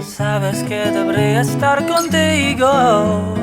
Sabes que debería estar contigo.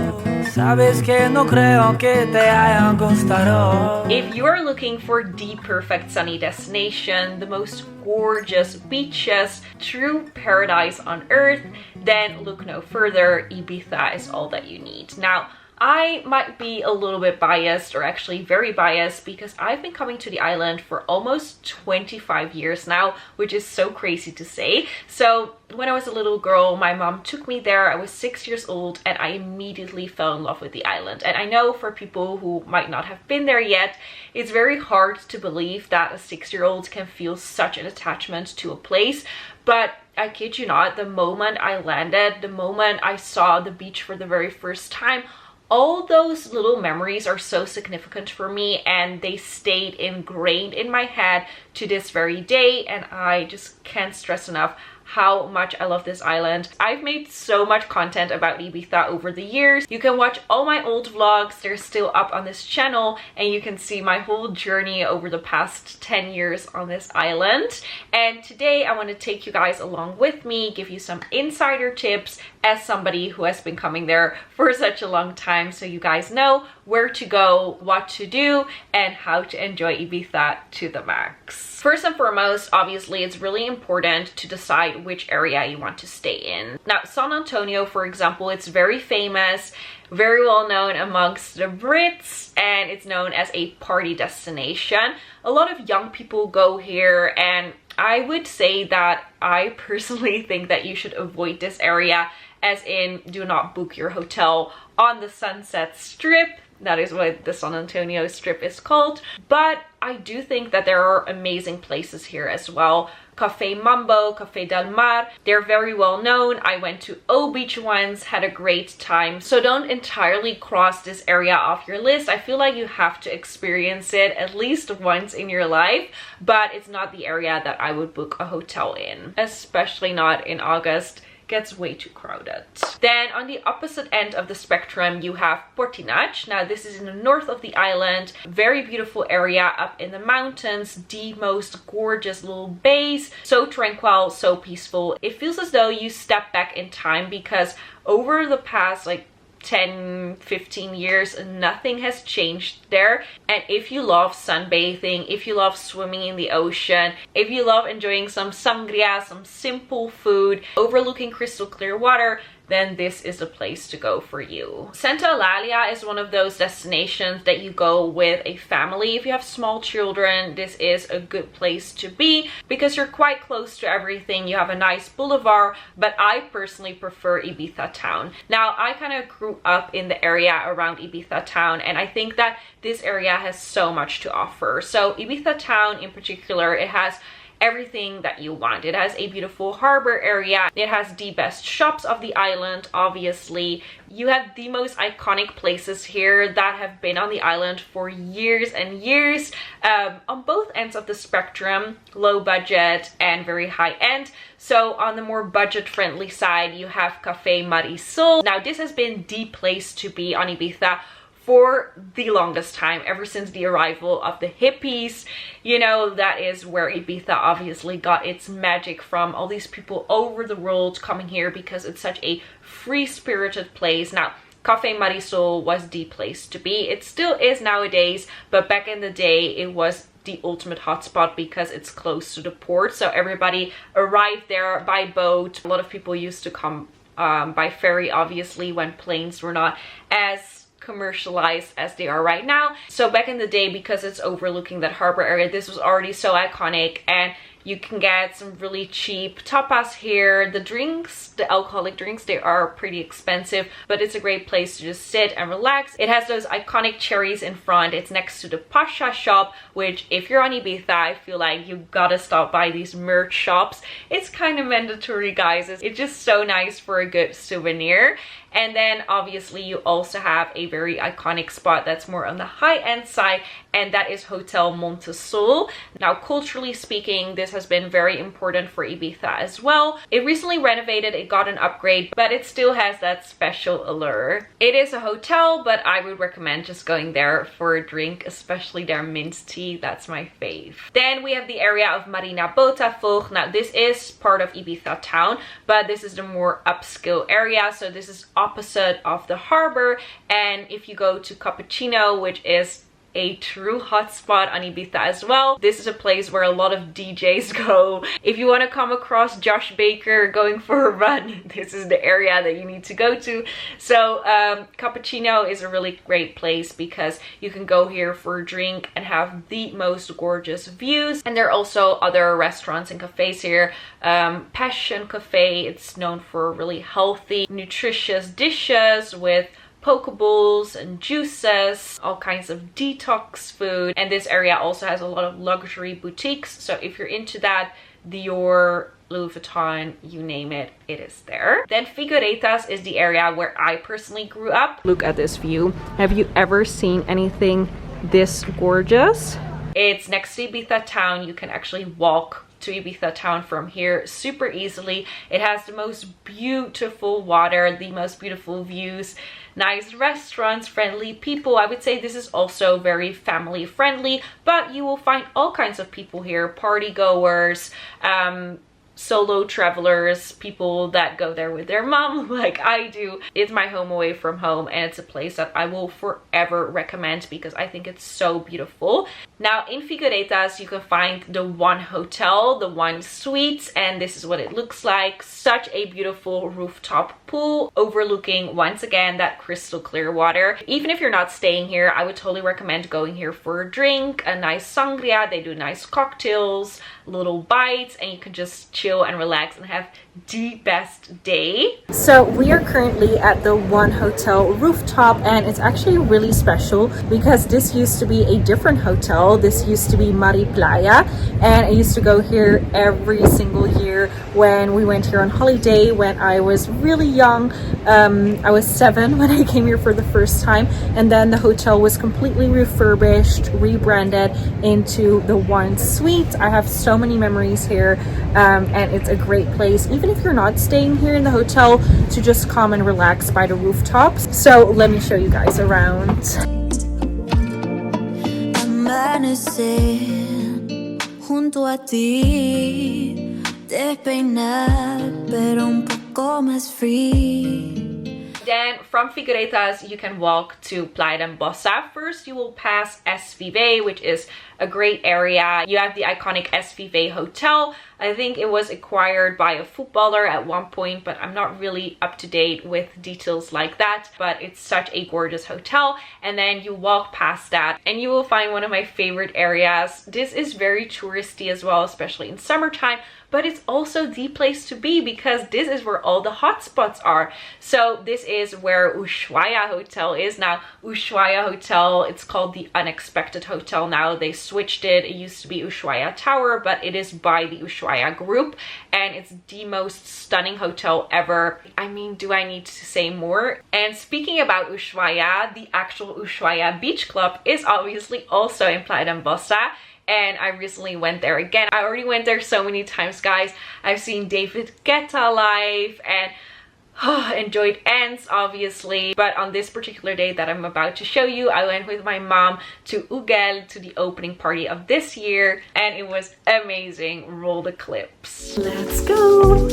Sabes que no creo que te haya gustado. If you are looking for the perfect sunny destination, the most gorgeous beaches, true paradise on earth, then look no further. Ibiza is all that you need. Now, I might be a little bit biased, or actually very biased, because I've been coming to the island for almost 25 years now, which is so crazy to say. So when I was a little girl, my mom took me there. I was 6 years old and I immediately fell in love with the island. And I know for people who might not have been there yet, it's very hard to believe that a 6-year-old can feel such an attachment to a place. But I kid you not, the moment I landed, the moment I saw the beach for the very first time, all those little memories are so significant for me, and they stayed ingrained in my head to this very day, and I just can't stress enough how much I love this island. I've made so much content about Ibiza over the years. You can watch all my old vlogs, they're still up on this channel, and you can see my whole journey over the past 10 years on this island. And today I want to take you guys along with me, give you some insider tips as somebody who has been coming there for such a long time, so you guys know where to go, what to do, and how to enjoy Ibiza to the max. First and foremost, obviously, it's really important to decide which area you want to stay in. Now, San Antonio, for example, it's very famous, very well known amongst the Brits, and it's known as a party destination. A lot of young people go here, and I would say that I personally think that you should avoid this area, as in, do not book your hotel on the Sunset Strip. That is what the San Antonio Strip is called. But I do think that there are amazing places here as well. Cafe Mambo, Cafe Del Mar, they're very well known. I went to O Beach once, had a great time. So don't entirely cross this area off your list. I feel like you have to experience it at least once in your life, but it's not the area that I would book a hotel in, especially not in August. Gets way too crowded. Then on the opposite end of the spectrum, you have Portinach. Now this is in the north of the island, very beautiful area up in the mountains, the most gorgeous little bays, so tranquil, so peaceful. It feels as though you step back in time, because over the past 10-15 years, nothing has changed there. And if you love sunbathing, if you love swimming in the ocean, if you love enjoying some sangria, some simple food overlooking crystal clear water, then this is the place to go for you. Santa Eulalia is one of those destinations that you go with a family. If you have small children, this is a good place to be because you're quite close to everything. You have a nice boulevard, but I personally prefer Ibiza town. Now, I kind of grew up in the area around Ibiza town, and I think that this area has so much to offer. So Ibiza town in particular, it has everything that you want. It has a beautiful harbor area. It has the best shops of the island, obviously. You have the most iconic places here that have been on the island for years and years, on both ends of the spectrum, low budget and very high end. So on the more budget friendly side, you have Cafe Marisol. Now this has been the place to be on Ibiza for the longest time, ever since the arrival of the hippies. You know, that is where Ibiza obviously got its magic from. All these people over the world coming here because it's such a free-spirited place. Now, Cafe Marisol was the place to be. It still is nowadays, but back in the day, it was the ultimate hotspot because it's close to the port. So everybody arrived there by boat. A lot of people used to come by ferry, obviously, when planes were not as commercialized as they are right now. So back in the day, because it's overlooking that harbor area, this was already so iconic, and you can get some really cheap tapas here. The drinks, the alcoholic drinks, they are pretty expensive, but it's a great place to just sit and relax. It has those iconic cherries in front. It's next to the Pasha shop, which if you're on Ibiza, I feel like you gotta stop by these merch shops. It's kind of mandatory, guys. It's just so nice for a good souvenir. And then obviously you also have a very iconic spot that's more on the high-end side, and that is Hotel Montesol. Now, culturally speaking, this this has been very important for Ibiza as well. It recently renovated, it got an upgrade, but it still has that special allure. It is a hotel, but I would recommend just going there for a drink, especially their mint tea. That's my fave. Then we have the area of Marina Botafogo. Now this is part of Ibiza town, but this is the more upscale area. So this is opposite of the harbor. And if you go to Cappuccino, which is a true hotspot on Ibiza as well, this is a place where a lot of DJs go. If you want to come across Josh Baker going for a run, this is the area that you need to go to. So Cappuccino is a really great place because you can go here for a drink and have the most gorgeous views. And there are also other restaurants and cafes here. Passion Cafe, it's known for really healthy, nutritious dishes with pokeballs and juices, all kinds of detox food. And this area also has a lot of luxury boutiques. So if you're into that, Dior, Louis Vuitton, you name it, it is there. Then Figueiredas is the area where I personally grew up. Look at this view. Have you ever seen anything this gorgeous? It's next to Ibiza town. You can actually walk to Ibiza town from here super easily. It has the most beautiful water, the most beautiful views, nice restaurants, friendly people. I would say this is also very family friendly, but you will find all kinds of people here, party goers, solo travelers, people that go there with their mom like I do. It's my home away from home, and it's a place that I will forever recommend because I think it's so beautiful. Now in Figueiredas you can find the One Hotel, the One Suites, and this is what it looks like. Such a beautiful rooftop pool overlooking once again that crystal clear water. Even if you're not staying here, I would totally recommend going here for a drink, a nice sangria. They do nice cocktails, little bites, and you can just chill and relax and have the best day. So we are currently at the One Hotel rooftop, and it's actually really special because this used to be a different hotel. This used to be Mari Playa, and I used to go here every single year when we went here on holiday when I was really young. I was 7 when I came here for the first time, and then the hotel was completely refurbished, rebranded into the One Suite. I have so many memories here, and it's a great place, even if you're not staying here in the hotel, to just come and relax by the rooftops. So let me show you guys around. Amanecer junto a ti, despeinar pero un poco más free. Then from Figueiredas you can walk to Playa d'Ambossa. First you will pass SVB, which is a great area. You have the iconic SVB Hotel. I think it was acquired by a footballer at one point, but I'm not really up to date with details like that. But it's such a gorgeous hotel. And then you walk past that and you will find one of my favorite areas. This is very touristy as well, especially in summertime, but it's also the place to be because this is where all the hotspots are. So this is where Ushuaia Hotel is. Now Ushuaia Hotel, it's called the Unexpected Hotel now. They switched it. It used to be Ushuaia Tower, but it is by the Ushuaia group, and it's the most stunning hotel ever. I mean, do I need to say more? And speaking about Ushuaia, the actual Ushuaia Beach Club is obviously also in Playa d'Ambossa. And I recently went there again. I already went there so many times, guys. I've seen David Guetta live and enjoyed Ants, obviously. But on this particular day that I'm about to show you, I went with my mom to Ugel, to the opening party of this year. And it was amazing. Roll the clips. Let's go!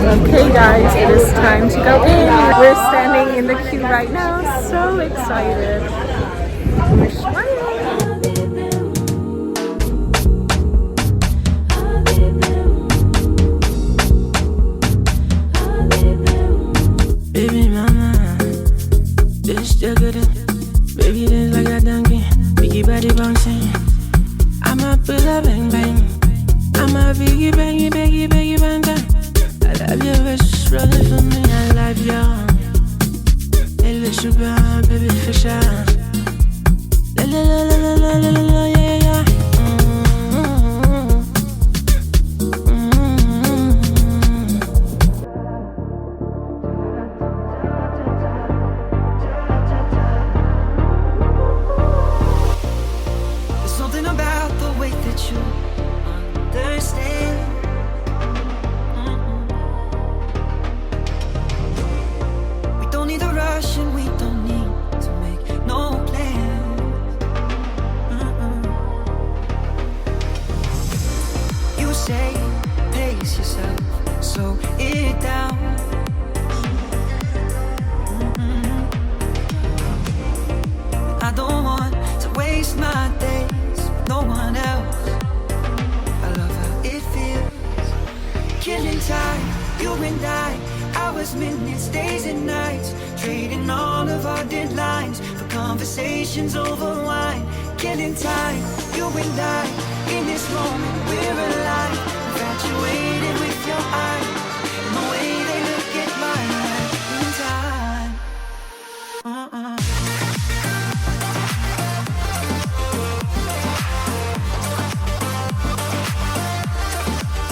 Okay guys, it is time to go in. We're standing in the queue right now, so excited. Baby mama, this jugger, baby this like a donkey, biggie body bouncing. I'm a pillar bang bang, I'm a biggie bangy baggy baggy bang bang. I love you, it's rolling for me, I love you. Hey, le sugar, baby fisher. La la la la la la la la, yeah, yeah. and hours, minutes, days and nights, trading all of our deadlines for conversations over wine, killing time, you and I, in this moment we're alive, infatuated with your eyes, and the way they look at mine in time.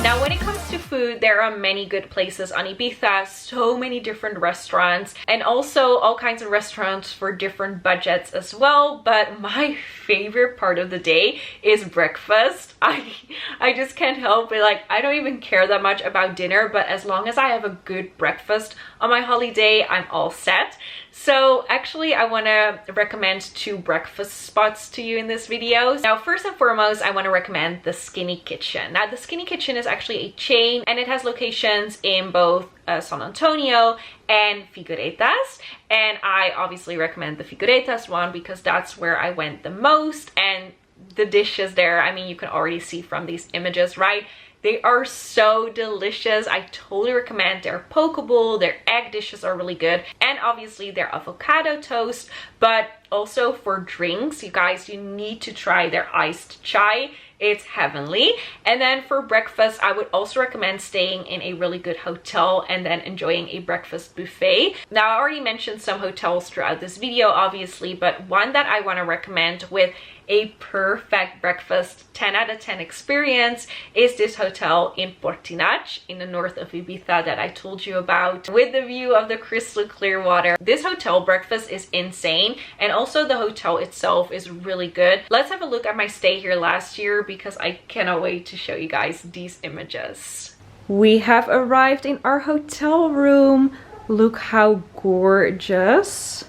Now, when it comes to food, there are many good places on Ibiza, so many different restaurants, and also all kinds of restaurants for different budgets as well. But my favorite part of the day is breakfast. I just can't help it. Like, I don't even care that much about dinner, but as long as I have a good breakfast on my holiday, I'm all set. So actually, I want to recommend 2 breakfast spots to you in this video. Now, first and foremost, I want to recommend the Skinny Kitchen. Now, the Skinny Kitchen is actually a chain, and it has locations in both San Antonio and Figueretas. And I obviously recommend the Figueretas one because that's where I went the most. And the dishes there, I mean, you can already see from these images, right? They are so delicious. I totally recommend their poke bowl. Their egg dishes are really good. And obviously their avocado toast. But also for drinks, you guys, you need to try their iced chai. It's heavenly. And then for breakfast, I would also recommend staying in a really good hotel and then enjoying a breakfast buffet. Now, I already mentioned some hotels throughout this video, obviously, but one that I want to recommend with a perfect breakfast 10 out of 10 experience is this hotel in Portinach in the north of Ibiza that I told you about, with the view of the crystal clear water. This hotel breakfast is insane, and also the hotel itself is really good. Let's have a look at my stay here last year because I cannot wait to show you guys these images. We have arrived in our hotel room. Look how gorgeous.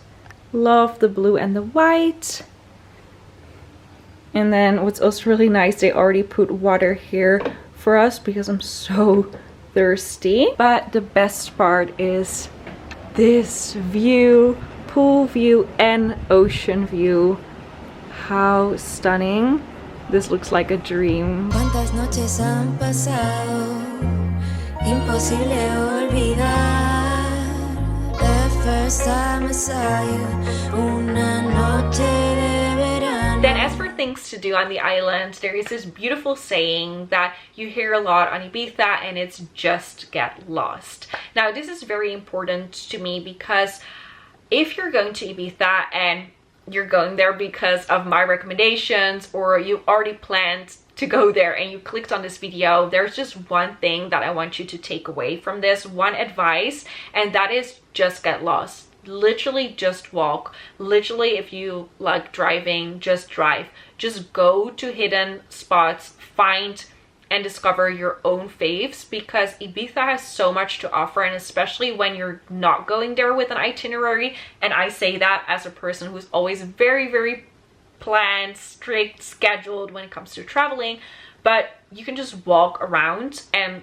Love the blue and the white. And then what's also really nice, they already put water here for us because I'm so thirsty. But the best part is this view, pool view and ocean view. How stunning. This looks like a dream. ¿Cuántas noches han pasado? Imposible olvidar. The first time I saw you, una noche de verano. Then as for things to do on the island, there is this beautiful saying that you hear a lot on Ibiza, and it's just get lost. Now, this is very important to me because if you're going to Ibiza and you're going there because of my recommendations, or you already planned to go there and you clicked on this video, there's just one thing that I want you to take away from this, one advice, and that is just get lost. Literally just walk. Literally, if you like driving, just drive. Just go to hidden spots, find and discover your own faves, because Ibiza has so much to offer, and especially when you're not going there with an itinerary. And I say that as a person who's always very planned, strict, scheduled when it comes to traveling, but you can just walk around and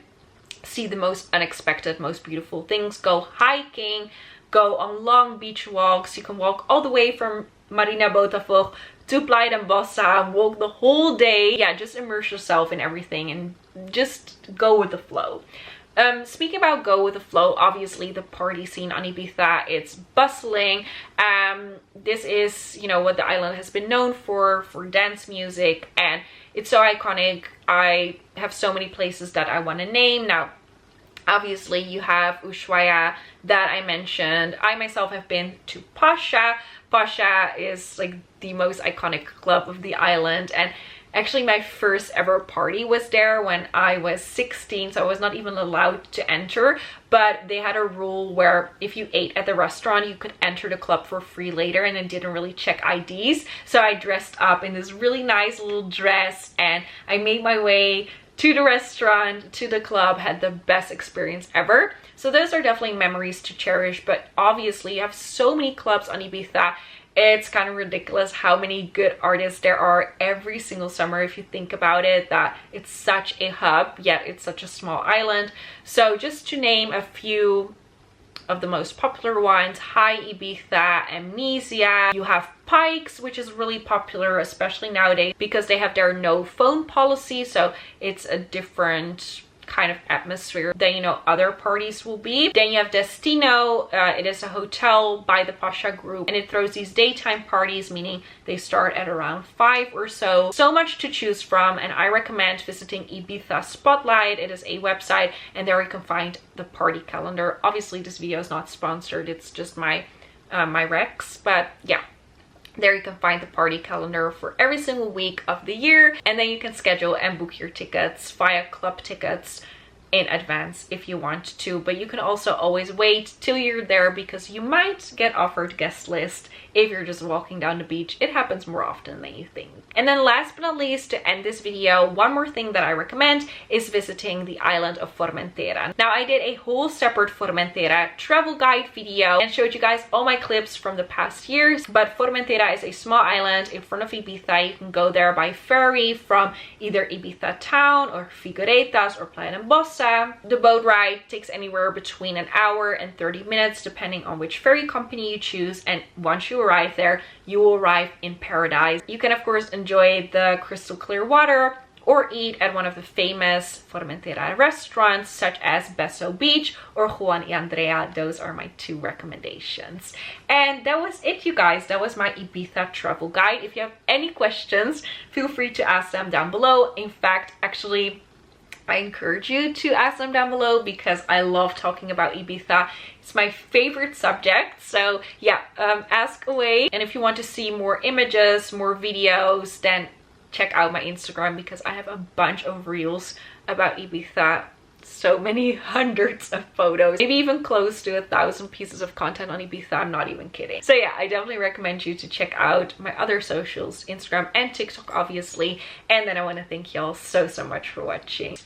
see the most unexpected, most beautiful things. Go hiking, go on long beach walks. You can walk all the way from Marina Botafogo to Playa d'Ambossa, walk the whole day. Yeah, just immerse yourself in everything and just go with the flow. Speaking about go with the flow, obviously the party scene on Ibiza, it's bustling. This is, you know, what the island has been known for dance music, and it's so iconic. I have so many places that I want to name. Now, obviously you have Ushuaia that I mentioned. I myself have been to Pasha. Pasha is like the most iconic club of the island, and actually my first ever party was there when I was 16, so I was not even allowed to enter, but they had a rule where if you ate at the restaurant you could enter the club for free later, and it didn't really check IDs. So I dressed up in this really nice little dress and I made my way to the restaurant, to the club, had the best experience ever. So those are definitely memories to cherish, but obviously you have so many clubs on Ibiza. It's kind of ridiculous how many good artists there are every single summer if you think about it, that it's such a hub, yet it's such a small island. So just to name a few of the most popular ones: High Ibiza, Amnesia. You have Pikes, which is really popular, especially nowadays because they have their no phone policy, so it's a different kind of atmosphere that, you know, other parties will be. Then you have Destino. It is a hotel by the Pasha Group, and it throws these daytime parties, meaning they start at around 5 or so. So much to choose from, and I recommend visiting Ibiza Spotlight. It is a website, and there you can find the party calendar. Obviously this video is not sponsored, it's just my my recs, but yeah, there you can find the party calendar for every single week of the year, and then you can schedule and book your tickets via club tickets in advance if you want to. But you can also always wait till you're there, because you might get offered guest list if you're just walking down the beach. It happens more often than you think. And then last but not least, to end this video, one more thing that I recommend is visiting the island of Formentera. Now, I did a whole separate Formentera travel guide video and showed you guys all my clips from the past years, but Formentera is a small island in front of Ibiza. You can go there by ferry from either Ibiza town or Figueretas or Playa d'Embosa. The boat ride takes anywhere between an hour and 30 minutes depending on which ferry company you choose, and once you arrive there, you will arrive in paradise. You can of course enjoy the crystal clear water or eat at one of the famous Formentera restaurants such as Beso Beach or Juan y Andrea. Those are my 2 recommendations. And that was it, you guys. That was my Ibiza travel guide. If you have any questions, feel free to ask them down below. In fact, actually, I encourage you to ask them down below because I love talking about Ibiza. It's my favorite subject. So yeah, ask away. And if you want to see more images, more videos, then check out my Instagram, because I have a bunch of reels about Ibiza. So many hundreds of photos, maybe even close to 1,000 pieces of content on Ibiza. I'm not even kidding. So yeah, I definitely recommend you to check out my other socials, Instagram and TikTok obviously. And then I want to thank y'all so much for watching.